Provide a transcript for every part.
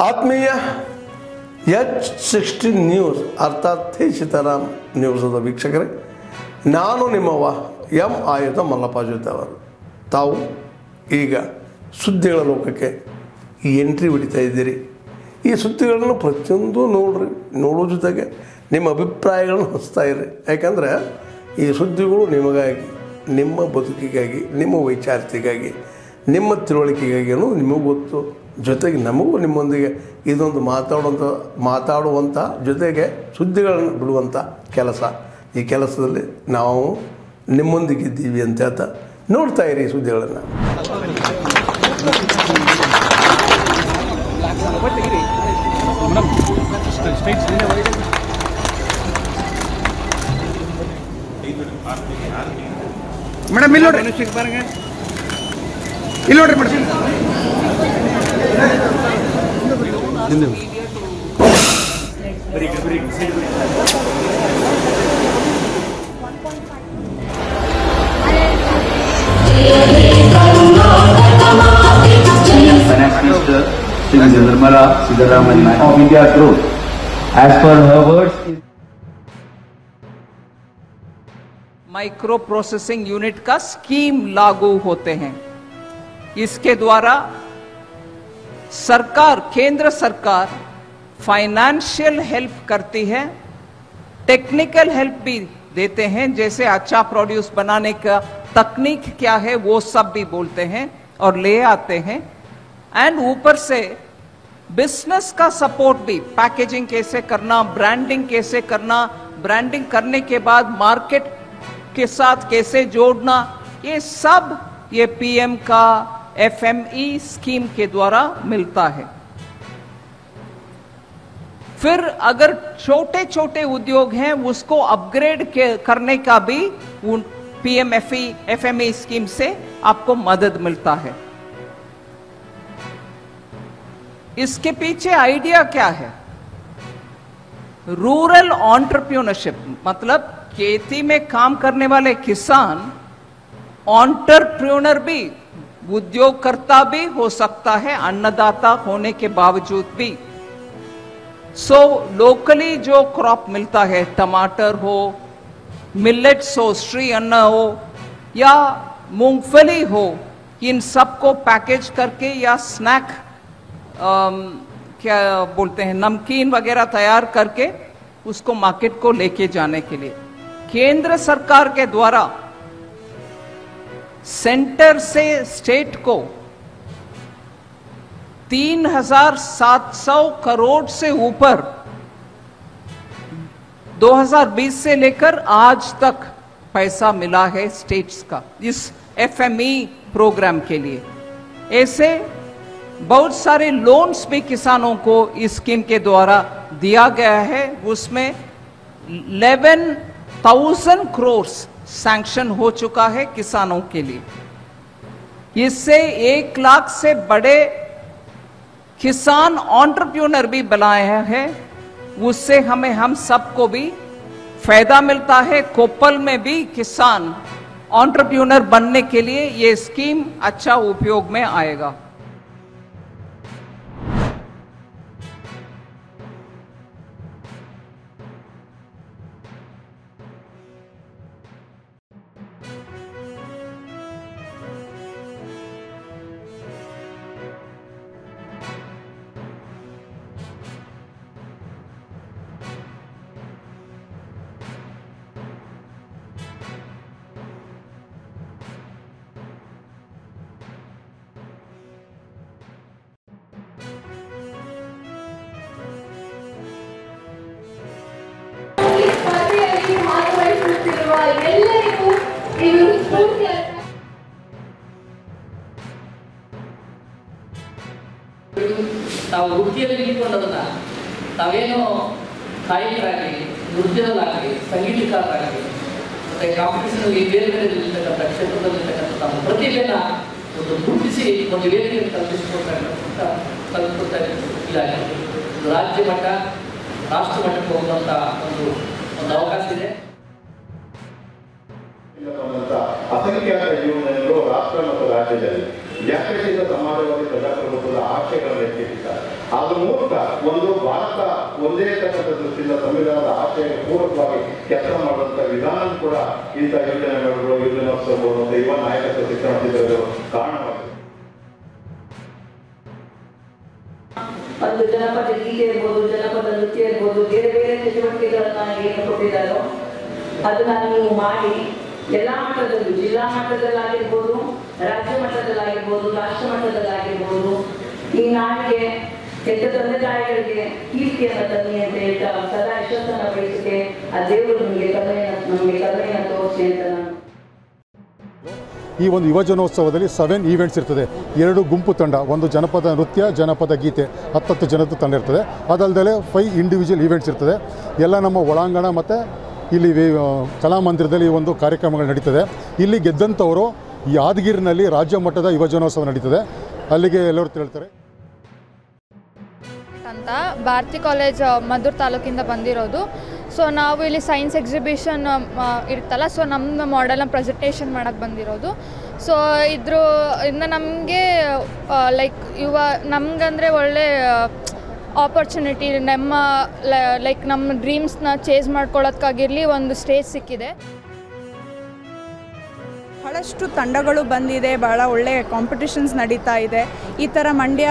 ಆತ್ಮೀಯ H60 news ಅರ್ಥಾತ್ ಸೀತಾರಾಮ್ ನ್ಯೂಸದ ವೀಕ್ಷಕರೇ, ನಾನು ನಿಮ್ಮವ ಎಂ ಆಯುಧ ಮಲ್ಲಪ್ಪ ಜೊತೆ ಅವರು. ತಾವು ಈಗ ಸುದ್ದಿಗಳ ಲೋಕಕ್ಕೆ ಎಂಟ್ರಿ ಹೊಡಿತಾ ಇದ್ದೀರಿ. ಈ ಸುದ್ದಿಗಳನ್ನು ಪ್ರತಿಯೊಂದು ನೋಡೋ ಜೊತೆಗೆ ನಿಮ್ಮ ಅಭಿಪ್ರಾಯಗಳನ್ನು ಹಂಚ್ತಾ ಇರಿ. ಯಾಕಂದರೆ ಈ ಸುದ್ದಿಗಳು ನಿಮಗಾಗಿ, ನಿಮ್ಮ ಬದುಕಿಗಾಗಿ, ನಿಮ್ಮ ವೈಚಾರಿಕೆಗಾಗಿ, ನಿಮ್ಮ ತಿಳುವಳಿಕೆಗಾಗಿಯೂ ನಿಮಗೂ ಗೊತ್ತು. ಜೊತೆಗೆ ನಮಗೂ ನಿಮ್ಮೊಂದಿಗೆ ಇದೊಂದು ಮಾತಾಡುವಂಥ ಜೊತೆಗೆ ಸುದ್ದಿಗಳನ್ನು ಬಿಡುವಂಥ ಕೆಲಸ. ಈ ಕೆಲಸದಲ್ಲಿ ನಾವು ನಿಮ್ಮೊಂದಿಗಿದ್ದೀವಿ ಅಂತ ಹೇಳ್ತಾ ನೋಡ್ತಾ ಇರಿ ಈ ಸುದ್ದಿಗಳನ್ನು. ಮೇಡಮ್ ಇಲ್ಲಿ ನೋಡ್ರಿ, ಇಲ್ಲಿ ನೋಡ್ರಿ madam. Finance Minister Srimati Nirmala Sitharaman of India Group, as per her words, micro processing unit का स्कीम लागू होते हैं. इसके द्वारा सरकार, केंद्र सरकार फाइनेंशियल हेल्प करती है, टेक्निकल हेल्प भी देते हैं, जैसे अच्छा प्रोड्यूस बनाने का तकनीक क्या है वो सब भी बोलते हैं और ले आते हैं. एंड ऊपर से बिजनेस का सपोर्ट भी, पैकेजिंग कैसे करना, ब्रांडिंग कैसे करना, ब्रांडिंग करने के बाद मार्केट के साथ कैसे जोड़ना, ये सब ये पीएम का एफएमई स्कीम के द्वारा मिलता है. फिर अगर छोटे छोटे उद्योग हैं उसको अपग्रेड करने का भी पीएम एफएमई स्कीम से आपको मदद मिलता है. इसके पीछे आइडिया क्या है? रूरल एंटरप्रेन्योरशिप, मतलब खेती में काम करने वाले किसान एंटरप्रेन्योर भी, उद्योगकर्ता भी हो सकता है अन्नदाता होने के बावजूद भी. सो लोकली जो क्रॉप मिलता है, टमाटर हो, मिलेट्स हो, श्री अन्न हो या मूंगफली हो, इन सबको पैकेज करके या स्नैक क्या बोलते हैं, नमकीन वगैरह तैयार करके उसको मार्केट को लेके जाने के लिए केंद्र सरकार के द्वारा सेंटर से स्टेट को 3,700 करोड़ से ऊपर 2020 से लेकर आज तक पैसा मिला है स्टेट्स का इस एफएमई प्रोग्राम के लिए. ऐसे बहुत सारे लोन्स भी किसानों को इस स्कीम के द्वारा दिया गया है. उसमें 11,000 करोड़ सैंक्शन हो चुका है किसानों के लिए. इससे 1 लाख से बड़े किसान एंटरप्रेन्योर भी बनाया है. उससे हम सबको भी फायदा मिलता है. कोप्पल में भी किसान एंटरप्रेन्योर बनने के लिए ये स्कीम अच्छा उपयोग में आएगा. ತಾವು ವೃತ್ತಿಯಲ್ಲಿ ಇಟ್ಕೊಂಡದನ್ನ ತಾವೇನು ಗಾಯಕರಾಗಿ, ನೃತ್ಯದಲ್ಲಾಗಲಿ, ಸಂಗೀತಕಾರರಾಗಲಿ, ಮತ್ತೆ ಕಾಂಪಿಟೇಷನ್ ಈ ಬೇರೆ ಬೇರೆ ಇರ್ತಕ್ಕಂಥ ಕ್ಷೇತ್ರದಲ್ಲಿರ್ತಕ್ಕಂಥ ತಮ್ಮ ಪ್ರತಿಭೆಯನ್ನು ಒಂದು ಗುರುತಿಸಿ ಒಂದು ವೇದಿಕೆಯನ್ನು ತಲುಪಿಸ್ಕೊಡ್ತಾ ಇದ್ದಾರೆ. ರಾಜ್ಯ ಮಟ್ಟ, ರಾಷ್ಟ್ರ ಮಟ್ಟಕ್ಕೆ ಹೋಗುವಂಥ ಒಂದು ಅವಕಾಶ ಇದೆ. ಅಸಂಖ್ಯಾತ ಜೀವನಗಳು ರಾಷ್ಟ್ರ ಮತ್ತು ರಾಜ್ಯದಲ್ಲಿ ಜಾತ್ಯತೀತ ಸಮಾಜವಾದಿ ಪ್ರಜಾಪ್ರಭುತ್ವದ ಆಶಯಗಳನ್ನು ಎತ್ತಿಟ್ಟಿದ್ದಾರೆ. ಅದ್ರ ಮೂಲಕ ಒಂದು ಭಾರತ ಒಂದೇ ತಕ್ಕಂಥ ದೃಷ್ಟಿಯಿಂದ ಸಂವಿಧಾನದ ಆಶಯಕ್ಕೆ ಪೂರಕವಾಗಿ ಕೆಲಸ ಮಾಡುವಂತ ವಿಧಾನ ಕೂಡ ಇಂಥ ಯೋಜನೆಗಳು ಯೋಜನೋತ್ಸವಗಳು ಮತ್ತು ಯುವ ನಾಯಕತ್ವ ಶಿಕ್ಷಣ ಶಿಬಿರಗಳು ಕಾರಣವಾಗಿದೆ. ಒಂದು ಜನಪದ ಗೀತೆ ಇರ್ಬೋದು, ಜನಪದ ನೃತ್ಯ ಇರ್ಬೋದು, ಬೇರೆ ಬೇರೆ ಚಟುವಟಿಕೆಗಳನ್ನ ಏನು ಕೊಟ್ಟಿದ್ದಾರೋ ಅದನ್ನ ನೀವು ಮಾಡಿ ಎಲ್ಲಾ ಮಟ್ಟದಲ್ಲೂ, ಜಿಲ್ಲಾ ಮಟ್ಟದಲ್ಲಾಗಿರ್ಬೋದು, ರಾಜ್ಯ ಮಟ್ಟದಲ್ಲಾಗಿರ್ಬೋದು, ರಾಷ್ಟ್ರ ಮಟ್ಟದಲ್ಲಾಗಿರ್ಬೋದು, ಈ ನಾಡಿಗೆ ಕೆಟ್ಟ ತಂದೆ ತಾಯಿಗಳಿಗೆ ಕೀರ್ತಿಯನ್ನು ತನ್ನಿ ಅಂತ ಹೇಳ್ತಾ ಸದಾ ಯಶಸ್ಸನ್ನು ಬಯಸಿದೆ. ಆ ದೇವರು ನಮಗೆ ಕರುಣೆಯನ್ನು ತೋರಿಸಿ ಅಂತ ನಾನು. ಈ ಒಂದು ಯುವಜನೋತ್ಸವದಲ್ಲಿ 7 ಈವೆಂಟ್ಸ್ ಇರ್ತದೆ. 2 ಗುಂಪು ತಂಡ, ಒಂದು ಜನಪದ ನೃತ್ಯ, ಜನಪದ ಗೀತೆ, 10 ಜನದ ತಂಡ ಇರ್ತದೆ. ಅದಲ್ಲದೆ 5 ಇಂಡಿವಿಜುವಲ್ ಈವೆಂಟ್ಸ್ ಇರ್ತದೆ. ಎಲ್ಲ ನಮ್ಮ ಒಳಾಂಗಣ ಮತ್ತು ಇಲ್ಲಿ ಕಲಾಮಂದಿರದಲ್ಲಿ ಒಂದು ಕಾರ್ಯಕ್ರಮಗಳು ನಡೀತದೆ. ಇಲ್ಲಿ ಗೆದ್ದಂಥವರು ಯಾದಗಿರಿನಲ್ಲಿ ರಾಜ್ಯ ಮಟ್ಟದ ಯುವಜನೋತ್ಸವ ನಡೀತದೆ. ಅಲ್ಲಿಗೆ ಎಲ್ಲರೂ ತೆರಳ್ತಾರೆ ಅಂತ. ಭಾರತಿ ಕಾಲೇಜ್ ಮದ್ದೂರು ತಾಲೂಕಿಂದ ಬಂದಿರೋದು. ಸೊ ನಾವು ಇಲ್ಲಿ ಸೈನ್ಸ್ ಎಕ್ಸಿಬಿಷನ್ ಇರ್ತಲ್ಲ, ಸೊ ನಮ್ಮ ಮಾಡೆಲ್ನ ಪ್ರೆಸೆಂಟೇಷನ್ ಮಾಡೋಕ್ಕೆ ಬಂದಿರೋದು. ಸೊ ಇಂದ ನಮಗೆ ಲೈಕ್ ನಮಗಂದರೆ ಒಳ್ಳೆ ಆಪರ್ಚುನಿಟಿ, ನಮ್ಮ ಡ್ರೀಮ್ಸ್ನ ಚೇಸ್ ಮಾಡ್ಕೊಳ್ಳೋದಕ್ಕಾಗಿರಲಿ ಒಂದು ಸ್ಟೇಜ್ ಸಿಕ್ಕಿದೆ. ಬಹಳಷ್ಟು ತಂಡಗಳು ಬಂದಿದೆ, ಭಾಳ ಒಳ್ಳೆಯ ಕಾಂಪಿಟಿಷನ್ಸ್ ನಡೀತಾ ಇದೆ. ಈ ಥರ ಮಂಡ್ಯ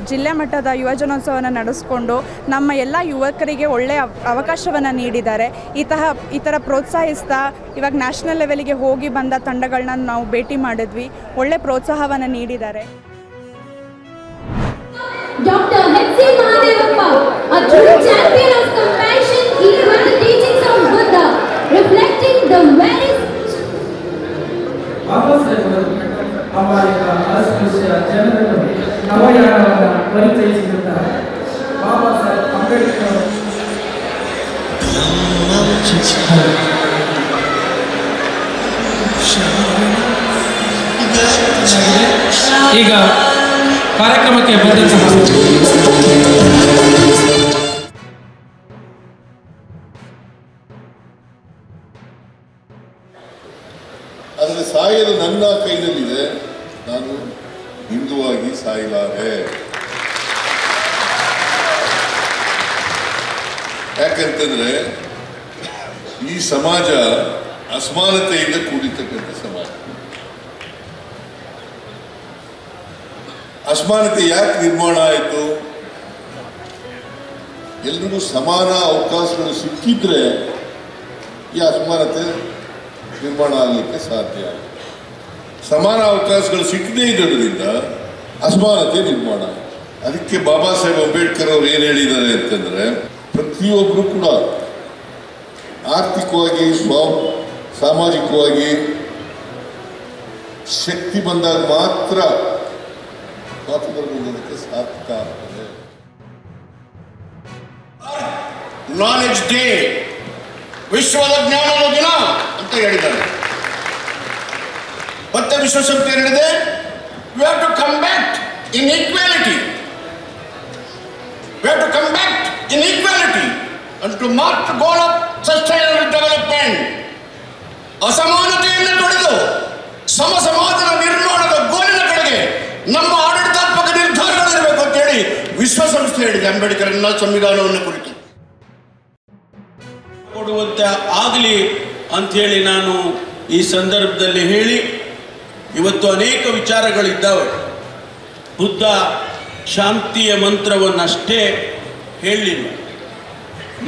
ಜಿಲ್ಲೆ ಮಟ್ಟದ ಯುವಜನೋತ್ಸವನ ನಡೆಸ್ಕೊಂಡು ನಮ್ಮ ಎಲ್ಲ ಯುವಕರಿಗೆ ಒಳ್ಳೆಯ ಅವಕಾಶವನ್ನು ನೀಡಿದ್ದಾರೆ. ಈ ಥರ ಪ್ರೋತ್ಸಾಹಿಸ್ತಾ ಇವಾಗ ನ್ಯಾಷನಲ್ ಲೆವೆಲ್ಗೆ ಹೋಗಿ ಬಂದ ತಂಡಗಳನ್ನ ನಾವು ಭೇಟಿ ಮಾಡಿದ್ವಿ, ಒಳ್ಳೆ ಪ್ರೋತ್ಸಾಹವನ್ನು ನೀಡಿದ್ದಾರೆ. Dr. H.C. Mahadevappa, a true champion of compassion, even the teachings of Buddha, reflecting the very Baba Saheb हमारे अस्पृश्य ಜನರನ್ನು ನವಯಾನವನ್ನು ಪರಿಚಯಿಸಿದ್ದಾರೆ. ಬಾಬಾ ಸಾಹೇಬ್ ಅಂಬೇಡ್ಕರ್ ಈಗ ಕಾರ್ಯಕ್ರಮಕ್ಕೆ ಬಂದಂತಹ ಆದರೆ ಸಾಯಲು ನನ್ನ ಕೈನಲ್ಲಿದೆ, ನಾನು ಹಿಂದುವಾಗಿ ಸಾಯಲಾರೆ. ಯಾಕಂತಂದ್ರೆ ಈ ಸಮಾಜ ಅಸಮಾನತೆಯಿಂದ ಕೂಡಿರ್ತಕ್ಕಂಥ ಸಮಾಜ. ಅಸಮಾನತೆ ಯಾಕೆ ನಿರ್ಮಾಣ ಆಯಿತು? ಎಲ್ರಿಗೂ ಸಮಾನ ಅವಕಾಶಗಳು ಸಿಕ್ಕಿದ್ರೆ ಈ ಅಸಮಾನತೆ ನಿರ್ಮಾಣ ಆಗಲಿಕ್ಕೆ ಸಾಧ್ಯ. ಸಮಾನ ಅವಕಾಶಗಳು ಸಿಕ್ಕದೇ ಇರೋದ್ರಿಂದ ಅಸಮಾನತೆ ನಿರ್ಮಾಣ. ಅದಕ್ಕೆ ಬಾಬಾ ಸಾಹೇಬ್ ಅಂಬೇಡ್ಕರ್ ಅವರು ಏನು ಹೇಳಿದ್ದಾರೆ ಅಂತಂದ್ರೆ, ಪ್ರತಿಯೊಬ್ಬರು ಕೂಡ ಆರ್ಥಿಕವಾಗಿ ಸಾಮಾಜಿಕವಾಗಿ ಶಕ್ತಿ ಬಂದಾಗ ಮಾತ್ರ ಸ್ವಾತಂತ್ರ್ಯ ಹೊಂದೋದಕ್ಕೆ ಸಾಧ್ಯ ಆಗ್ತದೆ. ನಾಲೆಡ್ಜ್ ಡೇ, ವಿಶ್ವದ ಜ್ಞಾನದ ದಿನ ಅಂತ ಹೇಳಿದ್ದಾರೆ. ಮತ್ತೆ ವಿಶ್ವಸಂಸ್ಥೆ ಹೇಳಿದೆ, we have to combat inequality. We have to combat inequality and to mark the goal of sustainable development. ಅಸಮಾನತೆಯನ್ನು ತೊಡೆದು ಸಮ ಸಮಾಜದ ನಿರ್ಮಾಣದ ಗೋಲಿನ ಕಡೆಗೆ ನಮ್ಮ ಆಡಳಿತಾತ್ಮಕ ನಿರ್ಧಾರಗಳಿರಬೇಕು ಅಂತೇಳಿ ವಿಶ್ವಸಂಸ್ಥೆ ಹೇಳಿದೆ ಅಂಬೇಡ್ಕರ್ನ ಸಂವಿಧಾನವನ್ನು ಕುರಿತು. ಕೊಡುವಂತೆ ಆಗಲಿ ಅಂಥೇಳಿ ನಾನು ಈ ಸಂದರ್ಭದಲ್ಲಿ ಹೇಳಿ, ಇವತ್ತು ಅನೇಕ ವಿಚಾರಗಳಿದ್ದಾವೆ. ಬುದ್ಧ ಶಾಂತಿಯ ಮಂತ್ರವನ್ನಷ್ಟೇ ಹೇಳಲಿಲ್ಲ,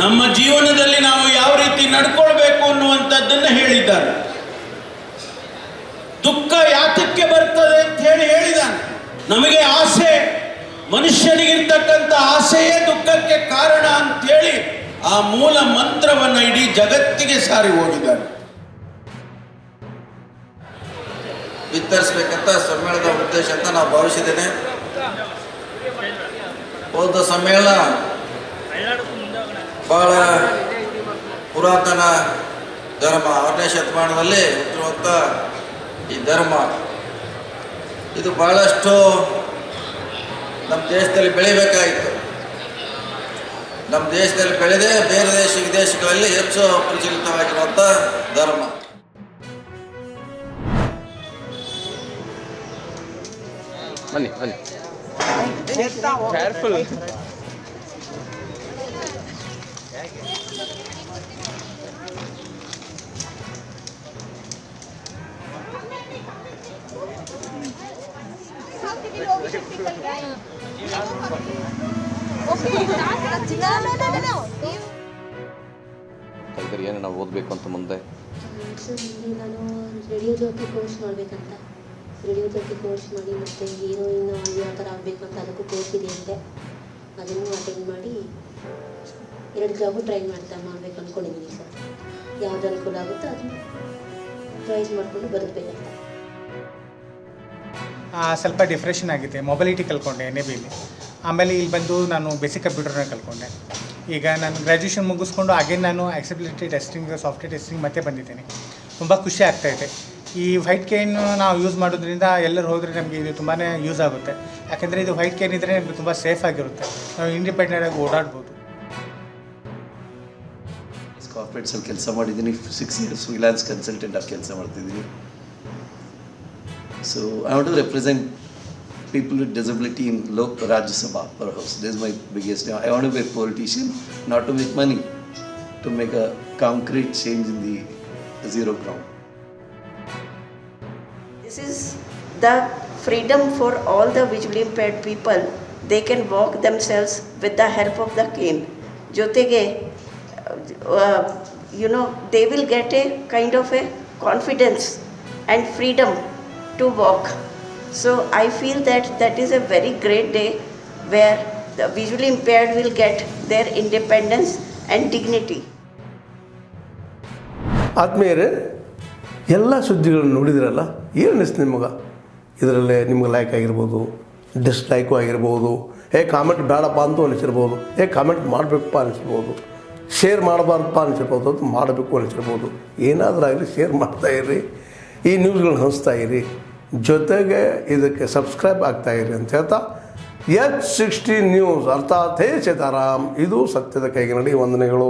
ನಮ್ಮ ಜೀವನದಲ್ಲಿ ನಾವು ಯಾವ ರೀತಿ ನಡ್ಕೊಳ್ಬೇಕು ಅನ್ನುವಂಥದ್ದನ್ನು ಹೇಳಿದ್ದಾನೆ. ದುಃಖ ಯಾತಕ್ಕೆ ಬರ್ತದೆ ಅಂತ ಹೇಳಿದ್ದಾನೆ. ನಮಗೆ ಆಸೆ, ಮನುಷ್ಯನಿಗಿರ್ತಕ್ಕಂಥ ಆಸೆಯೇ ದುಃಖಕ್ಕೆ ಕಾರಣ ಅಂತೇಳಿ ಆ ಮೂಲ ಮಂತ್ರವನ್ನು ಇಡೀ ಜಗತ್ತಿಗೆ ಸಾರಿ ಹೋಗಿದ್ದಾನೆ. ವಿತರಿಸಬೇಕಂತ ಸಮ್ಮೇಳನದ ಉದ್ದೇಶ ಅಂತ ನಾವು ಭಾವಿಸಿದ್ದೇನೆ. ಬೌದ್ಧ ಸಮ್ಮೇಳನ ಬಹಳ ಪುರಾತನ ಧರ್ಮ, 6ನೇ ಶತಮಾನದಲ್ಲಿ ಹುಟ್ಟಿರುವಂಥ ಈ ಧರ್ಮ ಇದು ಬಹಳಷ್ಟು ನಮ್ಮ ದೇಶದಲ್ಲಿ ಬೆಳಿಬೇಕಾಯಿತು. ನಮ್ಮ ದೇಶದಲ್ಲಿ ಬೆಳೆದೇ ಬೇರೆ ವಿದೇಶಗಳಲ್ಲಿ ಹೆಚ್ಚು ಪ್ರಚಲಿತವಾಗಿರುವಂಥ ಧರ್ಮ. ಬನ್ನಿ Careful. ಇದ್ರ ಏನು ನಾವು ಓದಬೇಕು ಅಂತ ಮುಂದೆ ಸರ್ ನಾನು ರೇಡಿಯೋದಕ್ಕೆ ಕೋರ್ಸ್ ಮಾಡಬೇಕಂತ ರೇಡಿಯೋದಕ್ಕೆ ಕೋರ್ಸ್ ಮಾಡಿ ಮತ್ತು ಹೀರೋಯಿನ್ ಯಾವ ಥರ ಆಗಬೇಕು ಅಂತ ಅದಕ್ಕೂ ಕೋರ್ಸ್ ಇದೆಯಂತೆ ಅದನ್ನು ಅಟೆಂಡ್ ಮಾಡಿ 2 ಜಾಬು ಟ್ರೈ ಮಾಡಬೇಕು ಅಂದ್ಕೊಂಡಿದ್ದೀನಿ ಸರ್. ಯಾವ್ದು ಅನುಕೂಲ ಆಗುತ್ತೋ ಅದನ್ನು ಟ್ರೈ ಮಾಡಿಕೊಂಡು ಬದುಕಬೇಕಂತ. ಸ್ವಲ್ಪ ಡಿಪ್ರೆಷನ್ ಆಗಿದೆ. ಮೊಬೈಲಿಟಿ ಕಲ್ತ್ಕೊಂಡೆ NABಯಲ್ಲಿ. ಆಮೇಲೆ ಇಲ್ಲಿ ಬಂದು ನಾನು ಬೇಸಿಕ್ ಕಂಪ್ಯೂಟರ್ನ ಕಲ್ತ್ಕೊಂಡೆ. ಈಗ ನಾನು ಗ್ರ್ಯಾಜುಯೇಷನ್ ಮುಗಿಸ್ಕೊಂಡು ಹಾಗೆ ನಾನು ಆಕ್ಸೆಬಿಲಿಟಿ ಟೆಸ್ಟಿಂಗ್ ಸಾಫ್ಟ್ವೇರ್ ಟೆಸ್ಟಿಂಗ್ ಮತ್ತೆ ಬಂದಿದ್ದೇನೆ. ತುಂಬ ಖುಷಿ ಆಗ್ತಾಯಿದೆ. ಈ ವೈಟ್ ಕೇನ್ ನಾವು ಯೂಸ್ ಮಾಡೋದ್ರಿಂದ ಎಲ್ಲರೂ ಹೋದರೆ ನಮಗೆ ಇದು ತುಂಬಾ ಯೂಸ್ ಆಗುತ್ತೆ. ಯಾಕೆಂದರೆ ಇದು ವೈಟ್ ಕೇನ್ ಇದ್ದರೆ ನಮಗೆ ತುಂಬ ಸೇಫ್ ಆಗಿರುತ್ತೆ. ನಾವು ಇಂಡಿಪೆಂಡೆಂಟಾಗಿ ಓಡಾಡ್ಬೋದು. ಕಾರ್ಪೊರೇಟ್ಸಲ್ಲಿ ಕೆಲಸ ಮಾಡಿದ್ದೀನಿ. 6 years ಫ್ರೀಲಾನ್ಸ್ ಕನ್ಸಲ್ಟೆಂಟ್ ಆಗಿ ಕೆಲಸ ಮಾಡ್ತಿದ್ದೀನಿ. So I want to represent people with disability in Lok Rajya Sabha per house. This is my biggest aim. I want to be a politician, not to make money, to make a concrete change in the zero ground. This is the freedom for all the visually impaired people. They can walk themselves with the help of the cane. Jotege, they will get a kind of a confidence and freedom to walk. So I feel that is a very great day where the visually impaired will get their independence and dignity. ಆತ್ಮೀಯರೇ, ಎಲ್ಲ ಸುದ್ದಿಗಳನ್ನು ನೋಡಿದ್ರಲ್ಲ, ಏನು ಅನಿಸ್ತು ನಿಮಗೆ? ಇದರಲ್ಲೇ ನಿಮ್ಗೆ like ಆಗಿರ್ಬೋದು, ಡಿಸ್ಲೈಕು ಆಗಿರ್ಬೋದು, ಕಾಮೆಂಟ್ ಬೇಡಪ್ಪ ಅಂತೂ ಅನಿಸಿರ್ಬೋದು, ಕಾಮೆಂಟ್ ಮಾಡಬೇಕಪ್ಪ ಅನಿಸಿರ್ಬೋದು, ಶೇರ್ ಮಾಡಬಾರ್ದಪ್ಪ ಅನಿಸಿರ್ಬೋದು, ಅದು ಮಾಡಬೇಕು ಅನಿಸಿರ್ಬೋದು. ಏನಾದರೂ ಆಗಲಿ ಶೇರ್ ಮಾಡ್ತಾಯಿರ್ರಿ, ಈ ನ್ಯೂಸ್ಗಳನ್ನ ಹಂಚ್ತಾ ಇರಿ, ಜೊತೆಗೆ ಇದಕ್ಕೆ ಸಬ್ಸ್ಕ್ರೈಬ್ ಆಗ್ತಾಯಿರಿ ಅಂತ ಹೇಳ್ತಾ H16 ನ್ಯೂಸ್ ಅರ್ಥಾತ್ ಹೇ ಸೀತಾರಾಮ್, ಇದು ಸತ್ಯದ ಕೈಗೆ ನಡಿ. ವಂದನೆಗಳು.